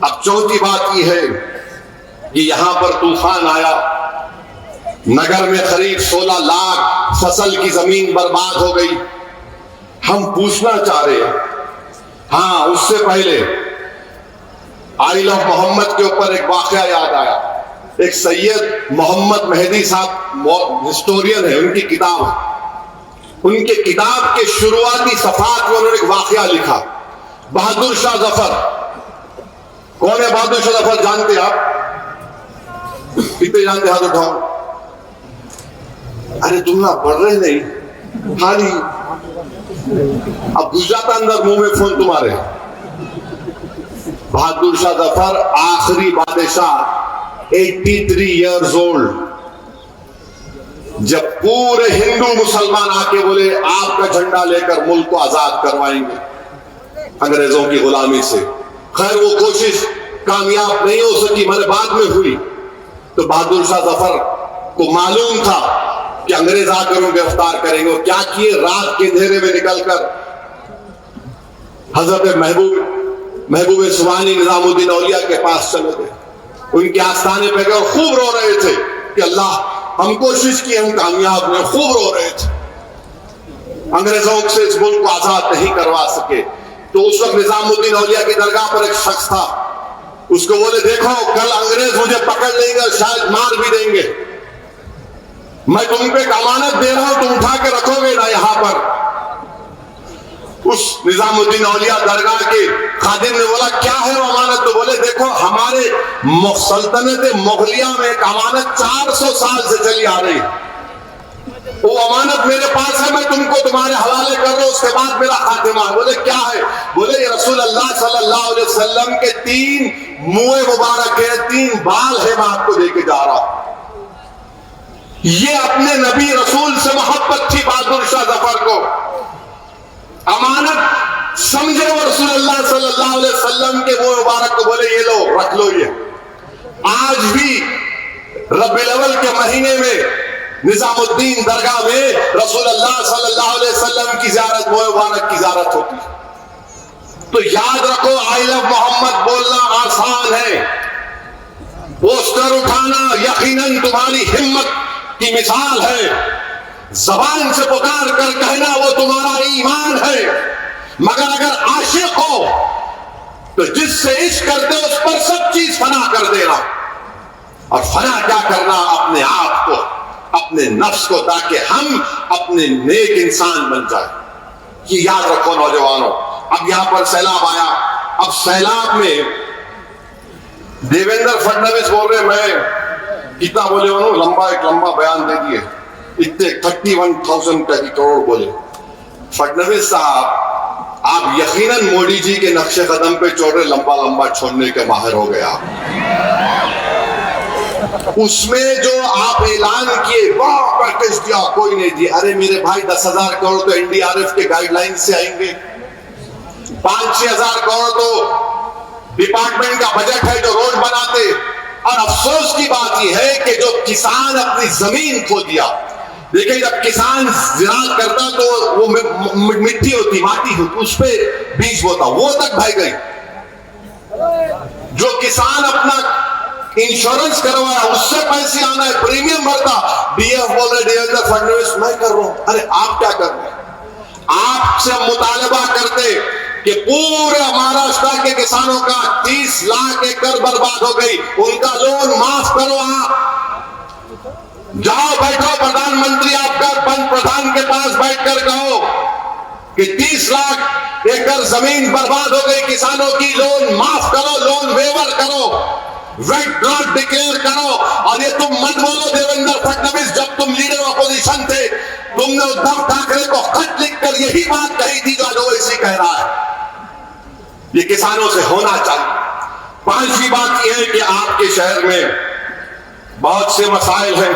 अब चौथी बात यह है कि यहां पर तूफान आया, नगर में करीब 16 लाख फसल की जमीन बर्बाद हो गई। हम पूछना चाह रहे हैं, हाँ उससे पहले आइल ऑफ मोहम्मद के ऊपर एक वाकया याद आया। एक सैयद मोहम्मद मेहदी साहब हिस्टोरियन है, उनकी किताब है। उनके किताब के शुरुआती सफात में उन्होंने एक वाकया लिखा, बहादुर शाह जफर। कौन है बहादुर शाह जफर, जानते आप? कितने जानते, हाथ उठाओ। अरे तुम ना पढ़ रहे नहीं, खाली अब घुस जाता अंदर मुंह में फोन तुम्हारे। बहादुर शाह जफर आखिरी बादशाह, 83 इयर्स ओल्ड। जब पूरे हिंदू मुसलमान आके बोले आपका झंडा लेकर मुल्क को आजाद करवाएंगे अंग्रेजों की गुलामी से, खैर वो कोशिश कामयाब नहीं हो सकी, मगर बाद में हुई। तो बहादुर शाह जफर को मालूम था कि अंग्रेज आकर उन्हें गिरफ्तार करेंगे। क्या किए, रात के अंधेरे में निकलकर हजरत महबूब सुबानी निजामुद्दीन औलिया के पास चले गए, उनके आस्थाने पे गए और खूब रो रहे थे कि अल्लाह हम कोशिश की, हम कामयाब नहीं, खूब रो रहे थे। अंग्रेजों से इस मुल्क को आजाद नहीं करवा सके। तो उस वक्त निजामुद्दीन औलिया की दरगाह पर एक शख्स था, उसको बोले देखो कल अंग्रेज मुझे पकड़ लेंगे और शायद मार भी देंगे, मैं तुम पे अमानत दे रहा हूं, तुम उठा के रखोगे ना यहां पर। उस निजामुद्दीन औलिया दरगाह के खादिम ने बोला क्या है वो अमानत? तो बोले देखो हमारे सल्तनत मुगलिया में एक अमानत 400 साल से चली आ रही, वो अमानत मेरे पास है, मैं तुमको तुम्हारे हवाले कर रहा हूं, उसके बाद मेरा खातिमा। बोले क्या है? बोले रसूलुल्लाह सल्लल्लाहु अलैहि वसल्लम के 3 मुंह मुबारक है, 3 बाल है, मैं आपको देके जा रहा हूं। ये अपने नबी रसूल से मोहब्बत थी बहादुर शाह जफर को। अमानत समझे वो रसूलुल्लाह सल्लल्लाहु अलैहि वसल्लम के मुंह मुबारक को, बोले ये लो रख लो। ये आज भी रबीउल अव्वल के महीने में निजामुद्दीन दरगाह में रसूलुल्लाह सल्लल्लाहु अलैहि वसल्लम की ज़ियारत, मुंह मुबारक की ज़ियारत होती है। तो याद रखो आई लव मोहम्मद बोलना आसान है, पोस्टर उठाना यकीनन तुम्हारी हिम्मत की मिसाल है, जबान से पुकार कर कहना वो तुम्हारा ईमान है। मगर अगर आशिक हो तो जिससे इश्क करते उस पर सब चीज फना कर देना। और फना क्या करना? अपने आप को, अपने नफ्स को, ताकि हम अपने नेक इंसान बन जाए। ये याद रखो नौजवानों। अब यहां पर सैलाब आया, अब सैलाब में देवेंद्र फडणवीस बोल रहे मैं कितना बोले उन्होंने एक लंबा बयान दे दिए, इतने 31,000 करोड़ बोले। फडणवीस साहब आप यकीनन मोदी जी के नक्शे कदम पे चल रहे, लंबा लंबा छोड़ने के माहिर हो गया। उसमें जो आप ऐलान किए वाह पैकेज दिया, कोई नहीं दिया। अरे मेरे भाई 10,000 करोड़ तो एनडीआरएफ के गाइडलाइन से आएंगे, 5-6 हजार करोड़ तो डिपार्टमेंट का बजट है जो रोड बनाते। और अफसोस की बात यह है कि जो किसान अपनी जमीन खो दिया, देखिए जब किसान ज़िराअत करता तो वो मिट्टी होती, माटी होती, उस पर बीज बोता, वो तक बह गई। जो किसान अपना इंश्योरेंस करवाया उससे पैसे आना है, प्रीमियम भरता, डीएफ बोल रहे देवेंद्र फडणवीस मैं कर रहा हूं। अरे आप क्या कर रहे हैं? आपसे मुतालबा करते कि पूरे महाराष्ट्र के किसानों का 30 लाख एकड़ बर्बाद हो गई, उनका लोन माफ करो। आप जाओ बैठो प्रधानमंत्री आपका पंच प्रधान के पास बैठकर कहो कि 30 लाख एकड़ जमीन बर्बाद हो गई किसानों की, लोन माफ करो, लोन वेवर करो। रेड ड्रॉट डिक्लेयर करो। और ये तुम मत बोलो देवेंद्र फडणवीस, जब तुम लीडर ऑपोजिशन थे तुमने उद्धव ठाकरे को खत लिखकर यही बात कही थी जो आज ओवैसी कह रहा है। ये किसानों से होना चाहिए। पांचवी बात यह है कि आपके शहर में बहुत से मसाइल हैं।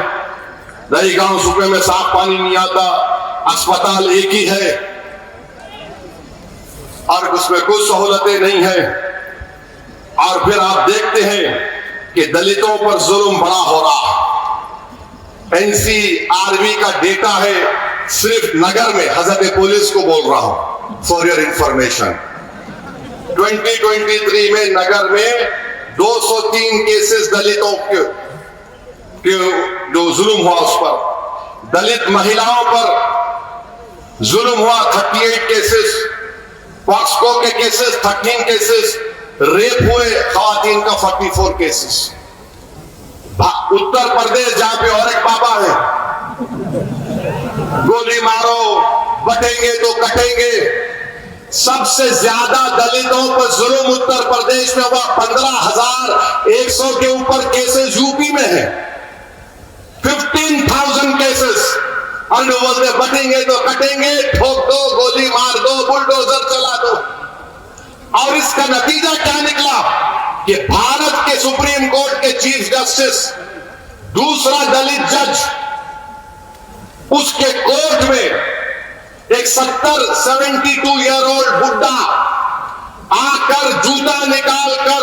नई गांव सूबे में साफ पानी नहीं आता, अस्पताल एक ही है और उसमें कुछ सहूलतें नहीं है। और फिर आप देखते हैं कि दलितों पर जुल्म बड़ा हो रहा। एनसीआरबी का डेटा है, सिर्फ नगर में, हजरत पुलिस को बोल रहा हूं फॉर योर इंफॉर्मेशन, 2023 में नगर में 203 केसेस दलितों के जो जुल्म हुआ उस पर, दलित महिलाओं पर जुल्म हुआ 38 केसेस, पॉक्सको के केसेस 13 केसेस, रेप हुए खवातीन का 44 केसेस। उत्तर प्रदेश जहां पे और एक बाबा है, गोली मारो बटेंगे तो कटेंगे, सबसे ज्यादा दलितों पर जुल्म उत्तर प्रदेश में हुआ। 15,100 के ऊपर केसेस यूपी में है, 15,000 केसेस। और बोलते बटेंगे तो कटेंगे, ठोक दो, गोली मार दो, बुलडोजर चला दो। और इसका नतीजा क्या निकला कि भारत के सुप्रीम कोर्ट के चीफ जस्टिस, दूसरा दलित जज, उसके कोर्ट में एक 72 ईयर ओल्ड बुड्ढा आकर जूता निकालकर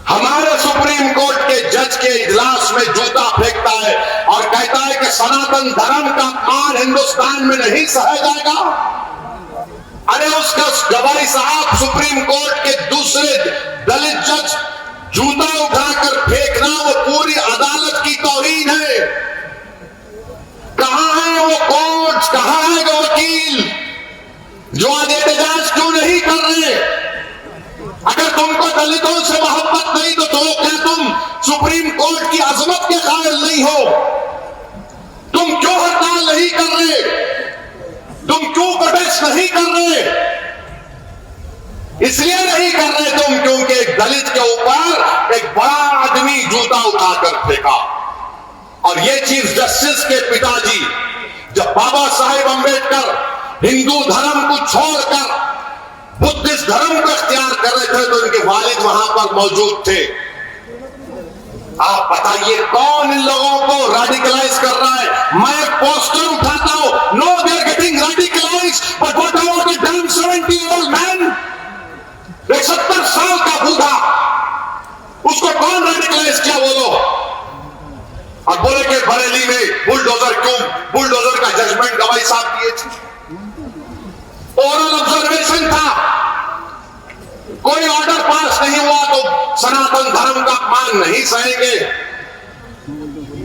हमारे सुप्रीम कोर्ट के जज के इजलास में जूता फेंकता है और कहता है कि सनातन धर्म का मान हिंदुस्तान में नहीं सहा जाएगा। अरे उसका गवाही साहब, सुप्रीम कोर्ट के दूसरे दलित जज जूता उठाकर फेंकना वो पूरी अदालत की तौहीन है। कहां है वो कोर्ट, कहां है वो वकील जो आज एहतजाज क्यों नहीं कर रहे? अगर तुमको दलितों से मोहब्बत नहीं तो क्या तुम सुप्रीम कोर्ट की अजमत के कायल नहीं हो? तुम क्यों हड़ताल नहीं कर रहे? तुम क्यों प्रोटेस्ट नहीं कर रहे? इसलिए नहीं कर रहे तुम क्योंकि एक दलित के ऊपर एक बड़ा आदमी जूता उठाकर फेंका। और ये चीफ जस्टिस के पिताजी जब बाबा साहेब अंबेडकर हिंदू धर्म को छोड़कर बुद्धिस्ट धर्म को इख्तियार कर रहे थे तो उनके वालिद वहां पर मौजूद थे। आप बताइए कौन इन लोगों को रेडिकलाइज कर रहा है? मैं एक पोस्टर उठाता हूं, no they are getting radicalised, but what about the damn 70-year-old man? एक 70 साल का बूढ़ा, उसको कौन रेडिकलाइज किया बोलो? और बोले कि बरेली में बुलडोजर क्यों? बुलडोजर का जजमेंट गवाही साहब दिए थे, ओरल ऑब्जर्वेशन था, कोई ऑर्डर पास नहीं हुआ तो सनातन धर्म का मान नहीं सहेंगे।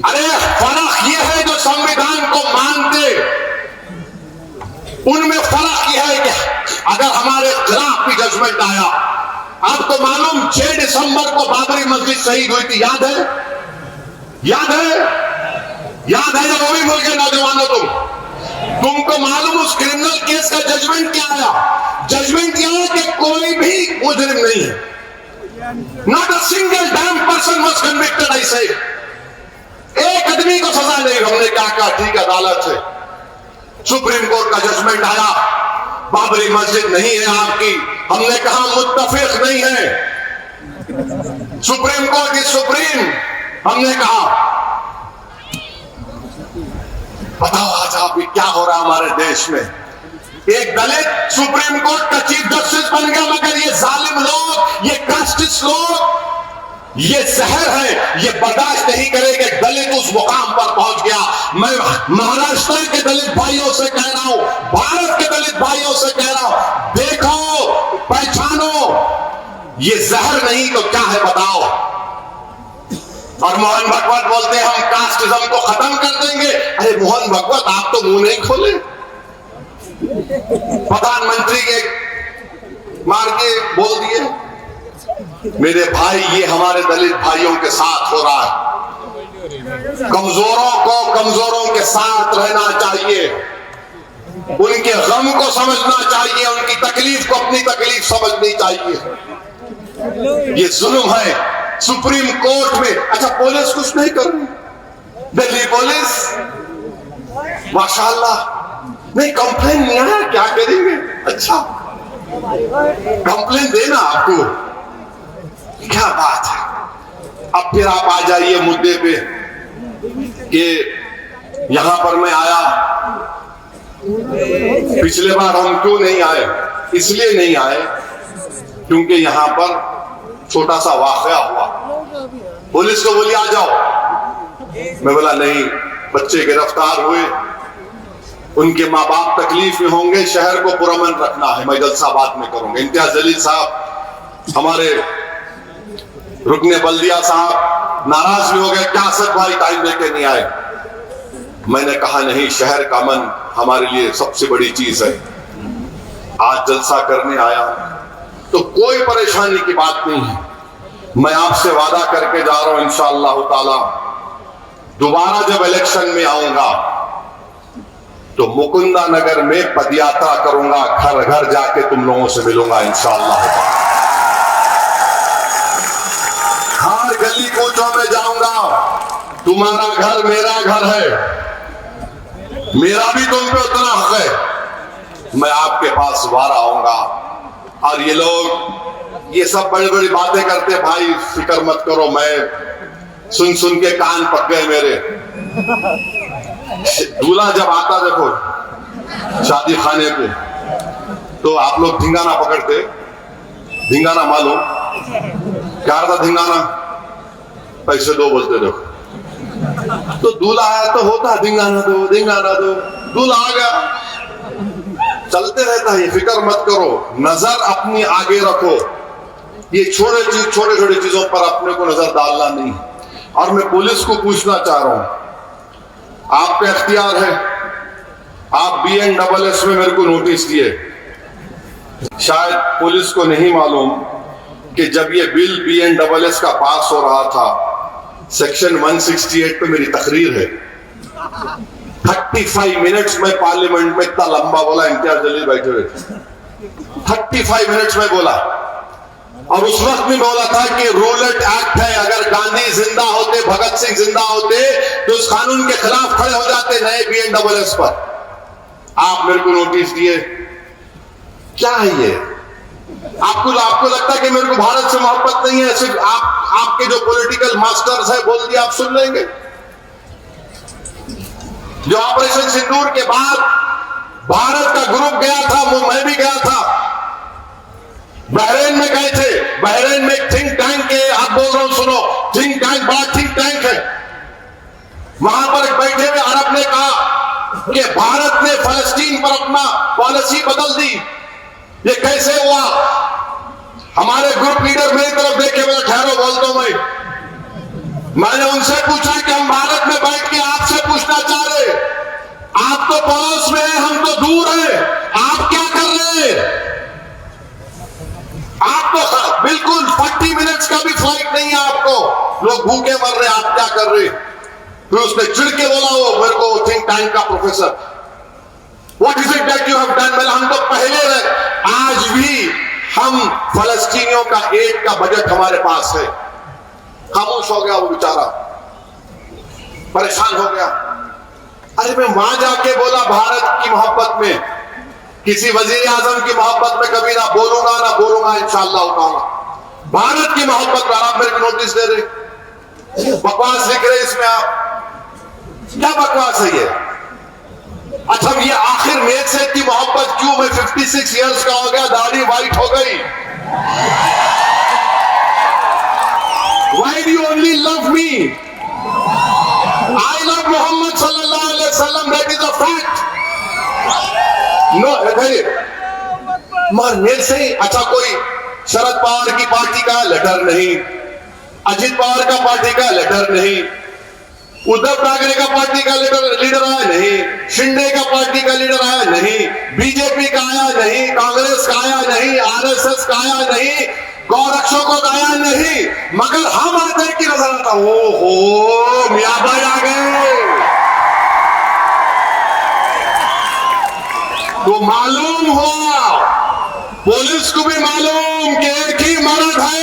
अरे फर्क यह है जो संविधान को मानते, उनमें फर्क यह है कि अगर हमारे खिलाफ भी जजमेंट आया, आपको मालूम 6 दिसंबर को बाबरी मस्जिद शहीद हुई थी, याद है? याद है? याद है? जब वो भी भूल गए नौजवानों तुमको मालूम उस क्रिमिनल केस का जजमेंट क्या आया? जजमेंट यह है कि कोई भी मुजरिम नहीं है, not a single dam person was convicted. ऐसे एक आदमी को सजा नहीं। हमने क्या कहा, ठीक अदालत से सुप्रीम कोर्ट का जजमेंट आया, बाबरी मस्जिद नहीं है आपकी। हमने कहा मुत्तफिक नहीं है, सुप्रीम कोर्ट इज सुप्रीम। हमने कहा बताओ आज आप क्या हो रहा है हमारे देश में? एक दलित सुप्रीम कोर्ट का चीफ जस्टिस बन गया, मगर ये जालिम लोग, ये कास्टिस्ट लोग, ये जहर है, ये बर्दाश्त नहीं करेगा। दलित उस मुकाम पर पहुंच गया। मैं महाराष्ट्र के दलित भाइयों से कह रहा हूं, भारत के दलित भाइयों से कह रहा हूं, देखो, पहचानो, ये जहर नहीं तो क्या है बताओ। और मोहन भगवत बोलते हैं हम कास्टिज्म को खत्म कर देंगे। अरे मोहन भगवत, आप तो मुंह नहीं खोले। प्रधानमंत्री के मार के बोल दिए। मेरे भाई, ये हमारे दलित भाइयों के साथ हो रहा है। कमजोरों को कमजोरों के साथ रहना चाहिए, उनके गम को समझना चाहिए, उनकी तकलीफ को अपनी तकलीफ समझनी चाहिए। ये जुल्म है सुप्रीम कोर्ट में। अच्छा, पुलिस कुछ नहीं कर रही, दिल्ली पुलिस माशाल्लाह, नहीं कंप्लेन नहीं आया, क्या करेंगे? अच्छा, कंप्लेन देना आपको, क्या बात है। अब फिर आप आ जाइए मुद्दे पे कि यहां पर मैं आया, पिछले बार हम क्यों नहीं आए? इसलिए नहीं आए क्योंकि यहां पर छोटा सा वाकया हुआ, पुलिस को बोली आ जाओ, मैं बोला नहीं, बच्चे गिरफ्तार हुए, उनके माँ बाप तकलीफ में होंगे, शहर को पुरअमन रखना है, मैं जलसा बात में करूंगा। इम्तियाज जलील साहब, हमारे रुकने बल्दिया साहब नाराज भी हो गए, क्या असद भाई टाइम लेके नहीं आए। मैंने कहा नहीं, शहर का अमन हमारे लिए सबसे बड़ी चीज है, आज जलसा करने आया तो कोई परेशानी की बात नहीं है। मैं आपसे वादा करके जा रहा हूं, इंशाअल्लाह ताला दोबारा जब इलेक्शन में आऊंगा तो मुकुंदा नगर में पदयात्रा करूंगा, घर घर जाके तुम लोगों से मिलूंगा इंशाअल्लाह ताला, हर गली कूचों में जाऊंगा। तुम्हारा घर मेरा घर है, मेरा भी तुम पे उतना हक है, मैं आपके पास वारा आऊंगा। और ये लोग ये सब बड़ी बड़ी बातें करते, भाई फिक्र मत करो, मैं सुन सुन के कान पक गए मेरे। दूल्हा जब आता देखो शादी खाने पे, तो आप लोग धिंगाना पकड़ते, धिंगाना मालूम क्या था? धिंगाना पैसे दो बोलते देखो, तो दूल्हा आया तो होता धिंगाना दो, धिंगाना दो, दूल्हा आ गया, चलते रहता है। फिक्र मत करो, नजर अपनी आगे रखो, ये छोटे छोटे चीजों पर अपने को नजर डालना नहीं। और मैं पुलिस को पूछना चाह रहा हूं, आपका इख्तियार है, आप BNSS में मेरे को नोटिस दिए, शायद पुलिस को नहीं मालूम कि जब ये बिल BNSS का पास हो रहा था, सेक्शन 168 पे मेरी तकरीर है, 35 मिनट्स में पार्लियामेंट में, इतना लंबा बोला, इम्तियाज जलील बैठे हुए थे, 35 मिनट्स में बोला। और उस वक्त में बोला था कि रूलेट एक्ट है, अगर गांधी जिंदा होते, भगत सिंह जिंदा होते तो उस कानून के खिलाफ खड़े हो जाते नए BNSS पर। आप मेरे को नोटिस दिए, क्या है ये? आपको लगता है कि मेरे को भारत से मोहब्बत नहीं है, सिर्फ आपके जो पॉलिटिकल मास्टर्स है बोल दिया आप सुन लेंगे। जो ऑपरेशन सिंदूर के बाद भारत का ग्रुप गया था, वो मैं भी गया था, बहरीन में गए थे, बहरीन में एक थिंक टैंक है, आप बोल रहा हूं सुनो, थिंक टैंक बड़ा थिंक टैंक है, वहां पर बैठे हुए अरब ने कहा कि भारत ने फलस्तीन पर अपना पॉलिसी बदल दी, ये कैसे हुआ? हमारे ग्रुप लीडर मेरी तरफ देखे, मेरा ठहरो बोलता हूं मैंने उनसे पूछा कि हम भारत में बैठ के आपसे पूछना चाह रहे, आप तो पड़ोस में हैं, हम तो दूर हैं, आप क्या कर रहे हैं? आप तो बिल्कुल 40 मिनट्स का भी फ्लाइट नहीं है आपको, लोग भूखे मर रहे, आप क्या कर रहे? फिर उसने चिढ़ के बोला, वो मेरे को थिंक टैंक का professor, what is it that you have done? मैंने हम तो पहले रहे, आज भी हम फलस्तीनियों का एड का बजट हमारे पास है। खामोश हो गया वो बेचारा, परेशान हो गया। अरे मैं वहां जाके बोला, भारत की मोहब्बत में, किसी वजीर आजम की मोहब्बत में कभी ना बोलूंगा इंशाअल्लाह ताला। भारत की मोहब्बत में आप मेरे को नोटिस दे रहे, बकवास लिख रहे इसमें, आप क्या बकवास है ये? अच्छा, ये आखिर मेरे से इतनी मोहब्बत क्यों? मैं 56 इयर्स का हो गया, दाढ़ी वाइट हो गई। Why do you only love me? I love Muhammad sallallahu alaihi wasallam. That is a fact. No, मेरे से अच्छा कोई शरद पवार की पार्टी का लेटर नहीं, अजित पवार का पार्टी का लेटर नहीं, उद्धव ठाकरे का पार्टी का लीडर आया नहीं, शिंदे का पार्टी का लीडर आया नहीं, बीजेपी का आया नहीं, कांग्रेस का आया नहीं, RSS का आया नहीं, गौरक्षकों का आया नहीं, मगर हम आते की नजर आता, ओहो मियां भाई आ गए। तो मालूम हुआ, पुलिस को भी मालूम कि एक ही मर्द है,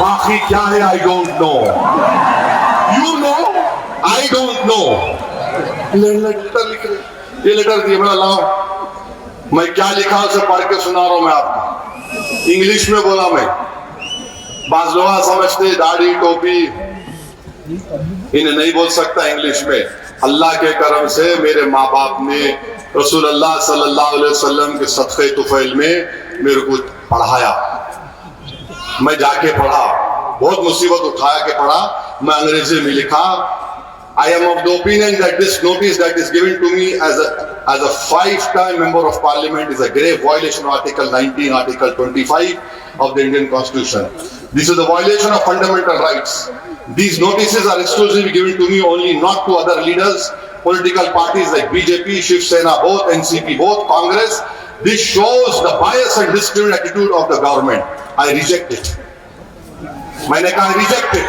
बाकी क्या है I don't know, you know I don't know. Letter लिख रहे, ये लेटर दिए, मैं लाओ, मैं क्या लिखा उसे पढ़ के सुना रहा हूं मैं आपको, इंग्लिश में बोला मैं। बाज लोग समझते दाढ़ी टोपी, इन्हें नहीं बोल सकता इंग्लिश में। अल्लाह के करम से मेरे माँ बाप ने रसूलुल्लाह सल्लल्लाहु अलैहि वसल्लम के सदक़े तुफ़ैल में मेरे को पढ़ाया, मैं जाके पढ़ा, बहुत मुसीबत उठाया के पढ़ा, मैं अंग्रेजी में लिखा। I am of the opinion that this notice that is given to me as a 5-time member of parliament is a grave violation of Article 19, Article 25 of the Indian Constitution. This is a violation of fundamental rights. These notices are exclusively given to me only, not to other leaders, political parties like BJP, Shiv Sena, both NCP, both Congress. This shows the bias and discriminatory attitude of the government. I reject it. मैंने कहा reject it.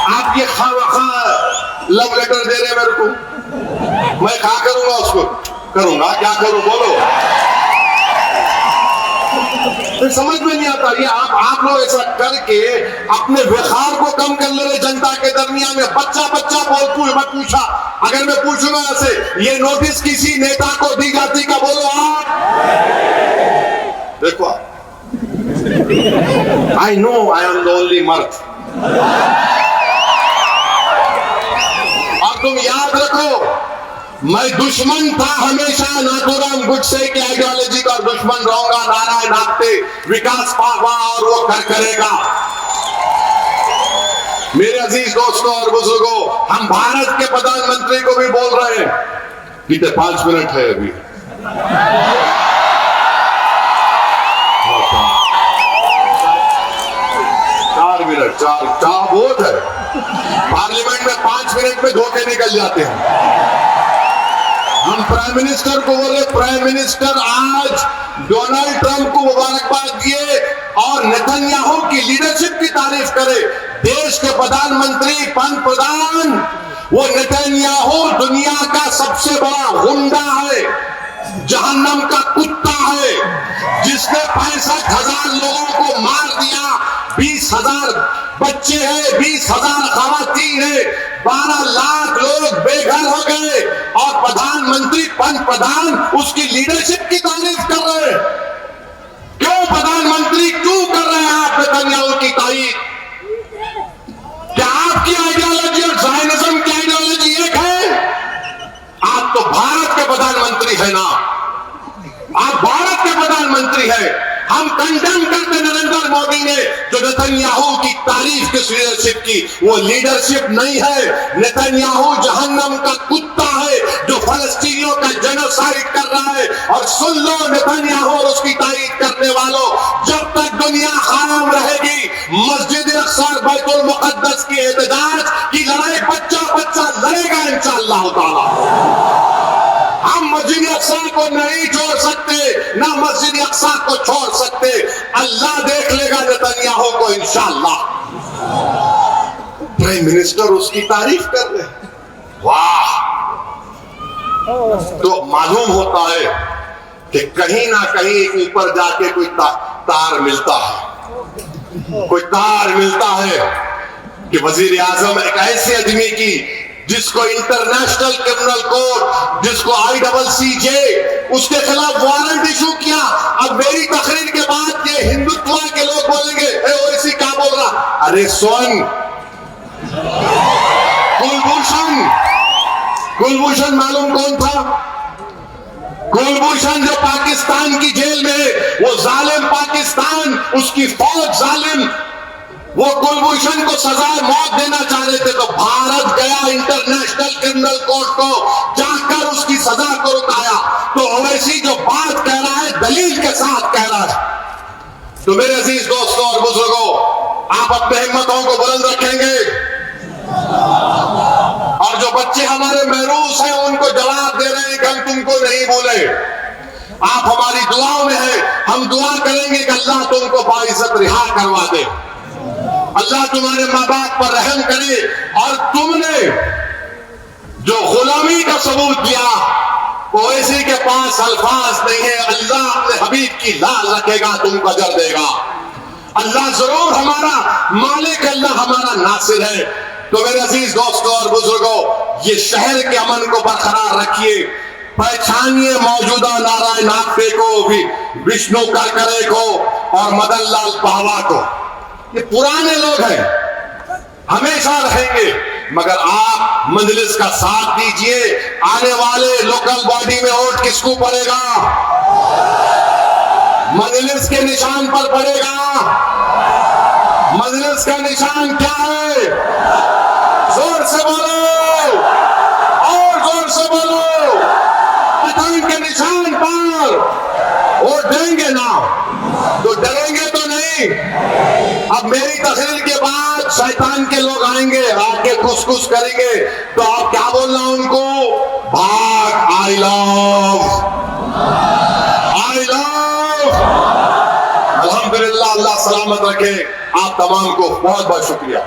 आप ये खामखा लव लेटर दे रहे मेरे को, मैं क्या करूंगा उसको, करूंगा क्या करूं बोलो, तो समझ में नहीं आता। ये आप लोग ऐसा करके अपने विखार को कम कर ले रहे जनता के दरमियान में। बच्चा मैं पूछा, अगर मैं पूछूंगा ऐसे, ये नोटिस किसी नेता को दी जाती का बोलो आप, देखो I know I am the only मर्द। और तुम याद रखो, मैं दुश्मन था हमेशा नाथूराम गुडसे की आइडियोलॉजी का दुश्मन रहूंगा, नारायण आपते विकास पावा और वो करेगा। मेरे अजीज दोस्तों और बुजुर्गों, हम भारत के प्रधानमंत्री को भी बोल रहे हैं, कितने 5 मिनट है अभी, 4 मिनट, चार बहुत है। पार्लियामेंट में 5 मिनट में धोखे निकल जाते हैं। हम प्राइम मिनिस्टर को बोले, प्राइम मिनिस्टर आज डोनाल्ड ट्रंप को मुबारकबाद दिए और नेतन्याहू की लीडरशिप की तारीफ करे। देश के प्रधानमंत्री पंतप्रधान, वो नेतन्याहू दुनिया का सबसे बड़ा गुंडा है, जहन्नम का कुत्ता है, जिसने 65,000 लोगों को मार दिया, 20,000 बच्चे हैं, 20,000 खवातीन है, 12 लाख लोग बेघर हो गए, और प्रधानमंत्री पंतप्रधान उसकी लीडरशिप की तारीफ कर रहे हैं। क्यों प्रधानमंत्री क्यों कर रहे हैं आप नेतन्याहू की तारीफ? क्या आपकी आइडियोलॉजी और ज़ायनिज़्म की आइडियोलॉजी एक है? आप तो भारत के प्रधानमंत्री है ना, आप भारत के प्रधानमंत्री है। हम कंडेम करते नरेंद्र मोदी ने जो नेतन्याहू की तारीफ की लीडरशिप की, वो लीडरशिप नहीं है। नेतन्याहू जहन्नम का कुत्ता है जो फलस्तीनियों का जेनोसाइड कर रहा है। और सुन लो नेतन्याहू और उसकी तारीफ करने वालों, जब तक दुनिया कायम रहेगी, मस्जिद अक्सा और बैतुल मुक़द्दस की एहतजाज की लड़ाई बच्चा लड़ेगा इंशाअल्लाह ताला। हम मस्जिद अक्सा को नहीं छोड़ सकते, ना मस्जिद अक्सा को छोड़ सकते। अल्लाह देख लेगा नेतन्याहू को इंशाअल्लाह। प्राइम मिनिस्टर उसकी तारीफ कर रहे, वाह। तो मालूम होता है कि कहीं ना कहीं ऊपर जाके कोई तार मिलता है, कोई तार मिलता है कि वजीर आजम एक ऐसे आदमी की जिसको इंटरनेशनल क्रिमिनल कोर्ट, जिसको ICC उसके खिलाफ वारंट इशू किया। अब मेरी तकरीर के बाद ये हिंदुत्व के लोग बोलेंगे, ओवैसी क्या बोल रहा? अरे सुन, कुलभूषण मालूम कौन था? कुलभूषण जो पाकिस्तान की जेल में है, वो जालिम पाकिस्तान, उसकी फौज जालिम, वो कुलभूषण को सजा मौत देना चाह रहे थे। तो भारत गया इंटरनेशनल क्रिमिनल कोर्ट को, जाकर उसकी सजा को रुकाया। तो ओवैसी जो बात कह रहा है दलील के साथ कह रहा है। तो मेरे अजीज दोस्तों और बुजुर्गों, आप अपने हिम्मतों को बुलंद रखेंगे, और जो बच्चे हमारे महरूस हैं उनको जवाब दे रहे हैं कि हम तुमको नहीं बोले। आप हमारी दुआओं में हैं, हम दुआ करेंगे कि अल्लाह तुमको बाइज्जत रिहा करवा दे, अल्लाह तुम्हारे माँ बाप पर रहम करे। और तुमने जो गुलामी का सबूत दिया, ओवैसी के पास अल्फाज नहीं है। अल्लाह अपने हबीब की लाल रखेगा, तुमको अजर देगा। अल्लाह जरूर हमारा मालिक, अल्लाह हमारा नासिर है। तो मेरे अजीज दोस्तों और बुजुर्गों, ये शहर के अमन को बरकरार रखिए, पहचानिए मौजूदा नारायण नागपे को, भी विष्णु करकरे को और मदन लाल पावा को। ये पुराने लोग हैं, हमेशा रहेंगे, मगर आप मजलिस का साथ दीजिए। आने वाले लोकल बॉडी में वोट किसको पड़ेगा? मजलिस के निशान पर पड़ेगा। मजलिस का निशान क्या है? जोर से बोलो और जोर से बोलो। शैतान के निशान पर वोट देंगे ना तो डरेंगे तो नहीं। अब मेरी तकरीर के बाद शैतान के लोग आएंगे, आके खुश करेंगे, तो आप क्या बोलना उनको? भाग, आई लव। अल्हम्दुलिल्लाह, अल्लाह सलामत रखे आप तमाम को। बहुत बहुत शुक्रिया।